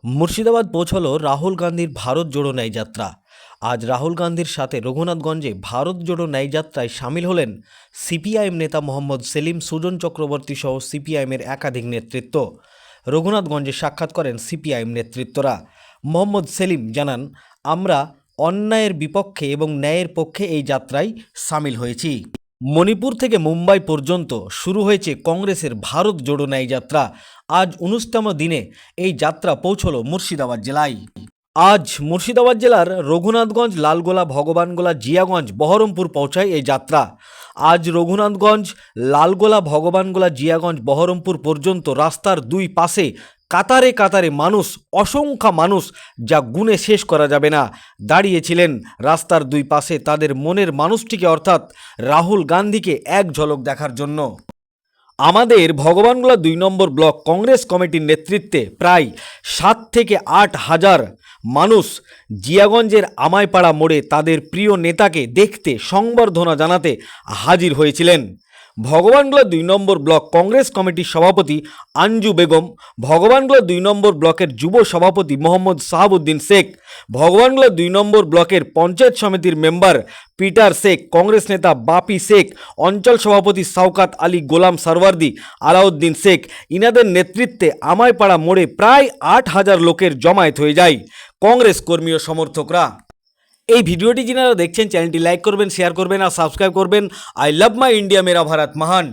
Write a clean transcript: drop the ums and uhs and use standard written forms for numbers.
মুর্শিদাবাদ পৌঁছলো রাহুল গান্ধীর ভারত জোড়ো ন্যায় যাত্রা। আজ রাহুল গান্ধীর সাথে রঘুনাথগঞ্জে ভারত জোড়ো ন্যায় যাত্রায় সামিল হলেন সিপিআইএম নেতা মোহাম্মদ সেলিম, সুজন চক্রবর্তী সহ সিপিআইএমের একাধিক নেতৃত্ব। রঘুনাথগঞ্জে সাক্ষাৎ করেন সিপিআইএম নেতৃত্বরা। মোহাম্মদ সেলিম জানান, আমরা অন্যায়ের বিপক্ষে এবং ন্যায়ের পক্ষে এই যাত্রায় সামিল হয়েছি। মণিপুর থেকে মুম্বাই পর্যন্ত শুরু হয়েছে কংগ্রেসের ভারত জোড়ো ন্যায় যাত্রা। আজ 19তম দিনে এই যাত্রা পৌঁছলো মুর্শিদাবাদ জেলায়। আজ মুর্শিদাবাদ জেলার রঘুনাথগঞ্জ, লালগোলা, ভগবানগোলা, জিয়াগঞ্জ, বহরমপুর পৌঁছায় এই যাত্রা। আজ রঘুনাথগঞ্জ, লালগোলা, ভগবানগোলা, জিয়াগঞ্জ, বহরমপুর পর্যন্ত রাস্তার দুই পাশে কাতারে কাতারে মানুষ, অসংখ্য মানুষ, যা গুণে শেষ করা যাবে না, দাঁড়িয়েছিলেন রাস্তার দুই পাশে তাদের মনের মানুষটিকে অর্থাৎ রাহুল গান্ধীকে এক ঝলক দেখার জন্য। আমাদের ভগবানগোলা 2 নম্বর ব্লক কংগ্রেস কমিটির নেতৃত্বে প্রায় 7 থেকে 8 হাজার মানুষ জিয়াগঞ্জের আমাইপাড়া মোড়ে তাদের প্রিয় নেতাকে দেখতে, সংবর্ধনা জানাতে হাজির হয়েছিলেন। ভগবানগোলা 2 নম্বর ব্লক কংগ্রেস কমিটির সভাপতি আঞ্জু বেগম, ভগবানগোলা 2 নম্বর ব্লকের যুব সভাপতি মোহাম্মদ সাহাবুদ্দিন শেখ, ভগবানগোলা 2 নম্বর ব্লকের পঞ্চায়েত সমিতির মেম্বার পিটার শেখ, কংগ্রেস নেতা বাপি শেখ, অঞ্চল সভাপতি শওকাত আলী, গোলাম সরওয়ার্দি, আলাউদ্দিন শেখ, ইনাদের নেতৃত্বে আমাইপাড়া মোড়ে প্রায় 8,000 লোকের জমায়েত হয়ে যায় কংগ্রেস কর্মী ও সমর্থকরা। এই ভিডিওটি যারা দেখছেন চ্যানেলটি লাইক করবেন, শেয়ার করবেন আর সাবস্ক্রাইব করবেন। আই লাভ মাই ইন্ডিয়া, মেরা ভারত মহান।